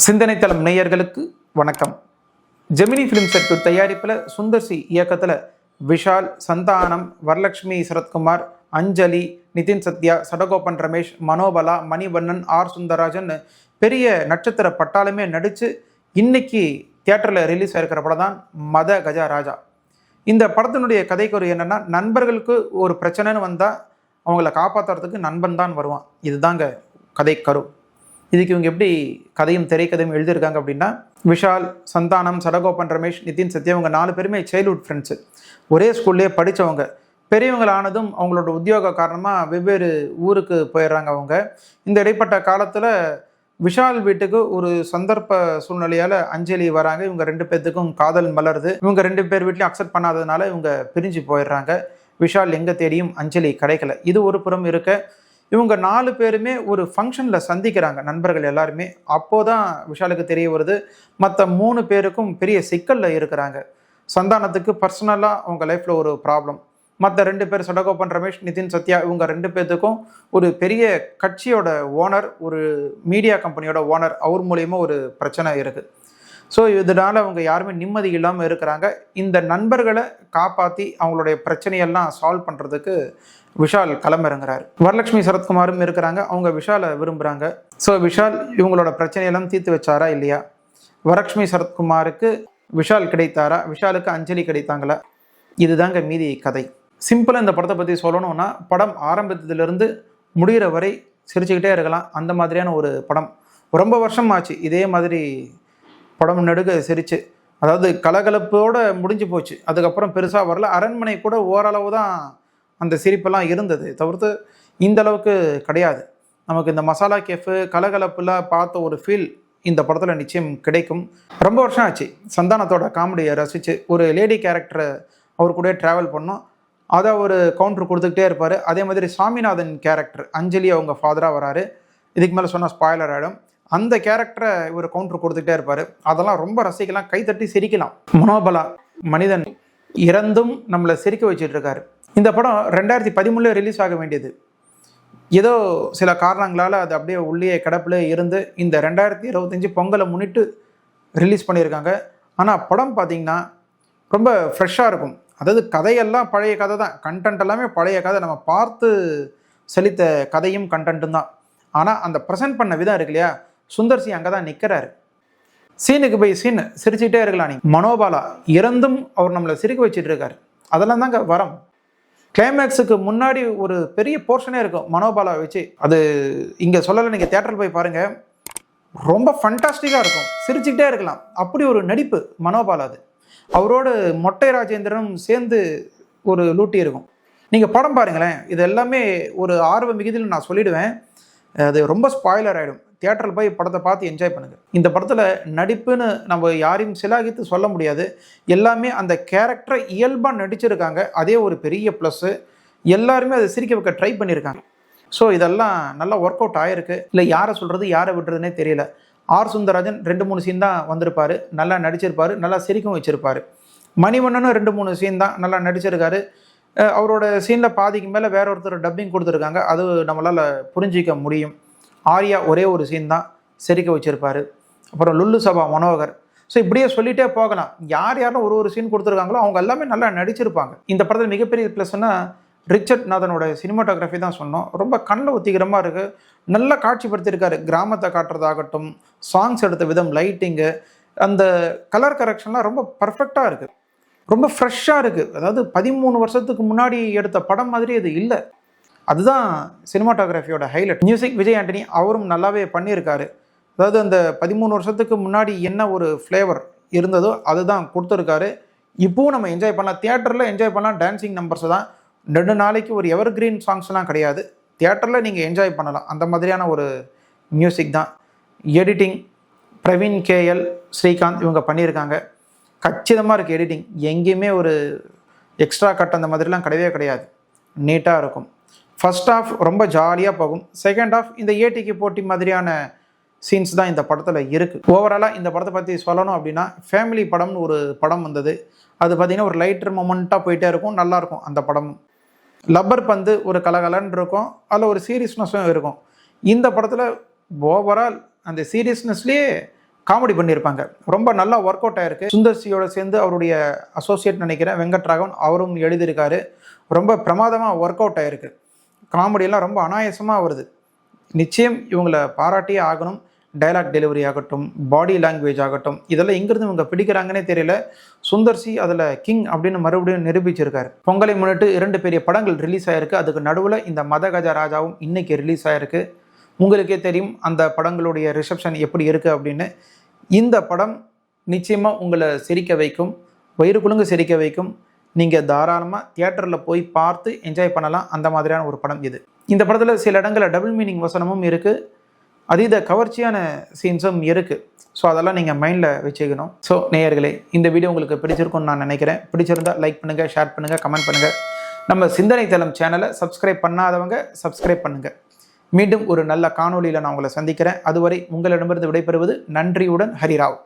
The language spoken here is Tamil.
சிந்தனை தளம் நேயர்களுக்கு வணக்கம். ஜெமினி ஃபிலிம் சர்க்கியூட் தயாரிப்பில் சுந்தர்சி இயக்கத்தில் விஷால், சந்தானம், வரலட்சுமி சரத்குமார், அஞ்சலி, நிதின் சத்யா, சடகோபன் ரமேஷ், மனோபலா, மணிவண்ணன், ஆர் சுந்தரராஜன் பெரிய நட்சத்திர பட்டாலுமே நடித்து இன்னைக்கு தியேட்டரில் ரிலீஸ் ஆகிருக்கிற படம் தான் மத கஜா ராஜா. இந்த படத்தினுடைய கதைக்குறி என்னென்னா, நண்பர்களுக்கு ஒரு பிரச்சனைன்னு வந்தால் அவங்கள காப்பாற்றுறதுக்கு நண்பன் தான் வருவான். இதுதாங்க கதை கரு. இதுக்கு இவங்க எப்படி கதையும் திரைக்கதையும் எழுதியிருக்காங்க அப்படின்னா, விஷால், சந்தானம், சடகோபன் ரமேஷ், நிதின் சத்யா இவங்க 4 பேருமே சைல்ட்ஹுட் ஃப்ரெண்ட்ஸு. ஒரே ஸ்கூல்லேயே படித்தவங்க. பெரியவங்களானதும் அவங்களோட உத்தியோக காரணமாக வெவ்வேறு ஊருக்கு போயிடுறாங்க அவங்க. இந்த இடைப்பட்ட காலத்தில் விஷால் வீட்டுக்கு ஒரு சந்தர்ப்ப சூழ்நிலையால் அஞ்சலி வராங்க. இவங்க 2 பேர்த்துக்கும் காதல் மலருது. இவங்க 2 பேர் வீட்லையும் அக்செப்ட் பண்ணாததுனால இவங்க பிரிஞ்சு போயிடுறாங்க. விஷால் எங்கே தேடியும் அஞ்சலி கிடைக்கல. இது ஒரு புறம் இருக்க, இவங்க 4 பேருமே ஒரு ஃபங்க்ஷனில் சந்திக்கிறாங்க, நண்பர்கள் எல்லாருமே. அப்போதான் விஷாலுக்கு தெரிய வருது, மற்ற 3 பேருக்கும் பெரிய சிக்கலில் இருக்கிறாங்க. சந்தானத்துக்கு பர்சனலாக அவங்க லைஃப்பில் ஒரு ப்ராப்ளம். மற்ற 2 பேர் சடகோபன் ரமேஷ், நிதின் சத்யா இவங்க 2 பேர்த்துக்கும் ஒரு பெரிய கட்சியோட ஓனர், ஒரு மீடியா கம்பெனியோட ஓனர், அவர் மூலயமா ஒரு பிரச்சனை இருக்குது. ஸோ இதனால் அவங்க யாருமே நிம்மதி இல்லாமல் இருக்கிறாங்க. இந்த நண்பர்களை காப்பாற்றி அவங்களுடைய பிரச்சனையெல்லாம் சால்வ் பண்ணுறதுக்கு விஷால் களமிறங்குறாரு. வரலட்சுமி சரத்குமாரும் இருக்கிறாங்க. அவங்க விஷாலை விரும்புகிறாங்க. ஸோ விஷால் இவங்களோட பிரச்சனையெல்லாம் தீர்த்து வச்சாரா இல்லையா? வரலட்சுமி சரத்குமாருக்கு விஷால் கிடைத்தாரா? விஷாலுக்கு அஞ்சலி கிடைத்தாங்களா? இதுதாங்க மீதி கதை. சிம்பிளாக இந்த படத்தை பற்றி சொல்லணும்னா, படம் ஆரம்பத்திலிருந்து முடிகிற வரை சிரிச்சுக்கிட்டே இருக்கலாம். அந்த மாதிரியான ஒரு படம். ரொம்ப வருஷம் ஆச்சு இதே மாதிரி படம் நடுக சிரிச்சு. அதாவது கலகலப்போடு முடிஞ்சு போச்சு. அதுக்கப்புறம் பெருசாக வரல. அரண்மனை கூட ஓரளவு தான் அந்த சிரிப்பெல்லாம் இருந்தது, தவிர்த்து இந்த அளவுக்கு கிடையாது. நமக்கு இந்த மசாலா கேஃபு கலகலப்புலாம் பார்த்த ஒரு ஃபீல் இந்த படத்தில் நிச்சயம் கிடைக்கும். ரொம்ப வருஷம் ஆச்சு சந்தானத்தோட காமெடியை ரசித்து. ஒரு லேடி கேரக்டரை அவர் கூட ட்ராவல் பண்ணோம். அதை ஒரு கவுண்டர் கொடுத்துக்கிட்டே இருப்பார். அதே மாதிரி சாமிநாதன் கேரக்டர், அஞ்சலி அவங்க ஃபாதராக வராரு. இதுக்கு மேலே சொன்னால் ஸ்பாய்லர் ஆகிடும். அந்த கேரக்டரை இவர் கவுண்டர் கொடுத்துக்கிட்டே இருப்பார். அதெல்லாம் ரொம்ப ரசிக்கலாம், கைத்தட்டி சிரிக்கலாம். மனோபலா, மனிதன் இறந்தும் நம்மளை சிரிக்க வச்சுட்டு இருக்காரு. இந்த படம் 2013 ரிலீஸ் ஆக வேண்டியது. ஏதோ சில காரணங்களால் அது அப்படியே உள்ளே கிடப்பில் இருந்து இந்த 2025 பொங்கலை முன்னிட்டு ரிலீஸ் பண்ணியிருக்காங்க. ஆனால் படம் பார்த்திங்கன்னா ரொம்ப ஃப்ரெஷ்ஷாக இருக்கும். அதாவது கதையெல்லாம் பழைய கதை தான், கண்டென்ட் எல்லாமே பழைய கதை, நம்ம பார்த்து செலுத்த கதையும் கண்டென்ட்டும் தான். ஆனால் அந்த ப்ரெசென்ட் பண்ண விதம் இருக்கு இல்லையா, சுந்தர்சி அங்கே தான் நிற்கிறாரு. சீனுக்கு போய் சீன் சிரிச்சுக்கிட்டே இருக்கலாம். நீ மனோபாலா இறந்தும் அவர் நம்மளை சிரிக்க வச்சுட்டு இருக்காரு. அதெல்லாம் தாங்க வரம். கிளைமேக்ஸுக்கு முன்னாடி ஒரு பெரிய போர்ஷனே இருக்கும் மனோபாலா வச்சு. அது இங்கே சொல்லலை, நீங்கள் தியேட்டரில் போய் பாருங்கள். ரொம்ப ஃபண்டாஸ்டிக்காக இருக்கும், சிரிச்சுக்கிட்டே இருக்கலாம். அப்படி ஒரு நடிப்பு மனோபாலா. அது அவரோடு மொட்டை ராஜேந்திரனும் சேர்ந்து ஒரு லூட்டி இருக்கும். நீங்கள் படம் பாருங்களேன். இது எல்லாமே ஒரு ஆர்வ மிகுதியில் நான் சொல்லிவிடுவேன். அது ரொம்ப ஸ்பாய்லர் ஆகிடும். தியேட்டரில் போய் படத்தை பார்த்து என்ஜாய் பண்ணுங்கள். இந்த படத்தில் நடிப்புன்னு நம்ம யாரையும் சிலாகித்து சொல்ல முடியாது. எல்லாமே அந்த கேரக்டரை இயல்பாக நடிச்சிருக்காங்க. அதே ஒரு பெரிய ப்ளஸ்ஸு. எல்லாருமே அதை சிரிக்க வைக்க ட்ரை பண்ணியிருக்காங்க. ஸோ இதெல்லாம் நல்லா ஒர்க் அவுட் ஆகிருக்கு. இல்லை யாரை சொல்கிறது யாரை விடுறதுனே தெரியல. ஆர் சுந்தரராஜன் 2-3 சீன் தான் வந்திருப்பார், நல்லா நடிச்சிருப்பார், நல்லா சிரிக்கும் வச்சுருப்பார். மணிவண்ணனும் 2-3 சீன் தான் நல்லா நடிச்சிருக்காரு. அவரோட சீனில் பாதிக்கு மேலே வேற ஒருத்தர் டப்பிங் கொடுத்துருக்காங்க, அது நம்மளால் புரிஞ்சிக்க முடியும். ஆர்யா ஒரே ஒரு சீன் தான் சிரிக்க வச்சுருப்பார். அப்புறம் லுல்லு சபா மனோகர். ஸோ இப்படியே சொல்லிகிட்டே போகலாம். யார் யாரும் ஒரு சீன் கொடுத்துருக்காங்களோ அவங்க எல்லாமே நல்லா நடிச்சிருப்பாங்க. இந்த படத்தில் மிகப்பெரிய ப்ளஸ்னா ரிச்சர்ட் நாதனோட சினிமாட்டோகிராஃபி தான் சொன்னோம். ரொம்ப கண்ணில் ஒத்திக்கிறமாக இருக்குது. நல்லா காட்சிப்படுத்தியிருக்காரு. கிராமத்தை காட்டுறதாகட்டும், சாங்ஸ் எடுத்த விதம், லைட்டிங்கு, அந்த கலர் கரெக்ஷன்லாம் ரொம்ப பர்ஃபெக்டாக இருக்குது. ரொம்ப ஃப்ரெஷ்ஷாக இருக்குது. அதாவது 13 வருஷத்துக்கு முன்னாடி எடுத்த படம் மாதிரி அது இல்லை. அதுதான் சினிமாட்டோகிராஃபியோட ஹைலைட். மியூசிக் விஜய் ஆண்டனி அவரும் நல்லாவே பண்ணியிருக்காரு. அதாவது அந்த 13 வருஷத்துக்கு முன்னாடி என்ன ஒரு ஃப்ளேவர் இருந்ததோ அதுதான் கொடுத்துருக்காரு. இப்போவும் நம்ம என்ஜாய் பண்ணலாம். தியேட்டரில் என்ஜாய் பண்ணலாம். டான்ஸிங் நம்பர்ஸ் தான். 2 நாளைக்கு ஒரு எவர் கிரீன் சாங்ஸ்லாம் கிடையாது. தியேட்டரில் நீங்கள் என்ஜாய் பண்ணலாம். அந்த மாதிரியான ஒரு மியூசிக் தான். எடிட்டிங் பிரவீன் கேஎல், ஸ்ரீகாந்த் இவங்க பண்ணியிருக்காங்க. கச்சிதமாக இருக்குது எடிட்டிங். எங்கேயுமே ஒரு எக்ஸ்ட்ரா கட் அந்த மாதிரிலாம் கிடையவே கிடையாது. நீட்டாக இருக்கும். ஃபர்ஸ்ட் ஆஃப் ரொம்ப ஜாலியாக போகும். செகண்ட் ஆஃப் இந்த ஏடிக்கு போட்டி மாதிரியான சீன்ஸ் தான் இந்த படத்தில் இருக்குது. ஓவராலாக இந்த படத்தை பற்றி சொல்லணும் அப்படின்னா, ஃபேமிலி படம்னு ஒரு படம் வந்தது. அது பார்த்திங்கன்னா ஒரு லைட்டர் மொமெண்ட்டாக போயிட்டே இருக்கும், நல்லாயிருக்கும் அந்த படமும். லப்பர் பந்து ஒரு கலகலன்னு இருக்கும், அதில் ஒரு சீரியஸ்னஸும் இருக்கும். இந்த படத்தில் ஓவரால் அந்த சீரியஸ்னஸ்லேயே காமெடி பண்ணியிருப்பாங்க. ரொம்ப நல்லா ஒர்க் அவுட் ஆயிருக்கு. சுந்தர் சியோட சேர்ந்து அவருடைய அசோசியேட் நினைக்கிறேன் வெங்கட்ராகவன் அவரும் எழுதியிருக்காரு. ரொம்ப பிரமாதமாக ஒர்க் அவுட் ஆயிருக்கு. காமெடியெல்லாம் ரொம்ப அனாயாசமாக வருது. நிச்சயம் இவங்களை பாராட்டியே ஆகணும். டைலாக் டெலிவரி ஆகட்டும், பாடி லாங்குவேஜ் ஆகட்டும், இதெல்லாம் எங்கிருந்து இவங்க பிடிக்கிறாங்கன்னே தெரியல. சுந்தர் சி அதில் கிங் அப்படின்னு மறுபடியும் நிரூபிச்சிருக்காரு. பொங்கலை முன்னிட்டு 2 பெரிய படங்கள் ரிலீஸ் ஆயிருக்கு. அதுக்கு நடுவில் இந்த மதகஜ ராஜாவும் இன்னைக்கு ரிலீஸ் ஆயிருக்கு. உங்களுக்கே தெரியும் அந்த படங்களுடைய ரிசப்ஷன் எப்படி இருக்குது அப்படின்னு. இந்த படம் நிச்சயமாக உங்களை சிரிக்க வைக்கும், வயிறு குலுங்க சிரிக்க வைக்கும். நீங்கள் தாராளமாக தியேட்டரில் போய் பார்த்து என்ஜாய் பண்ணலாம். அந்த மாதிரியான ஒரு படம் இது. இந்த படத்தில் சில இடங்களில் டபுள் மீனிங் வசனமும் இருக்குது, அதீத கவர்ச்சியான சீன்ஸும் இருக்குது. ஸோ அதெல்லாம் நீங்கள் மைண்டில் வச்சுக்கணும். ஸோ நேயர்களே, இந்த வீடியோ உங்களுக்கு பிடிச்சிருக்கும்னு நான் நினைக்கிறேன். பிடிச்சிருந்தால் லைக் பண்ணுங்கள், ஷேர் பண்ணுங்கள், கமெண்ட் பண்ணுங்கள். நம்ம சிந்தனை தளம் சேனலை சப்ஸ்கிரைப் பண்ணாதவங்க சப்ஸ்கிரைப் பண்ணுங்கள். மீண்டும் ஒரு நல்ல காணொலியில் நான் உங்களை சந்திக்கிறேன். அதுவரை உங்களிடமிருந்து விடைபெறுவது நன்றியுடன் ஹரிராவ்.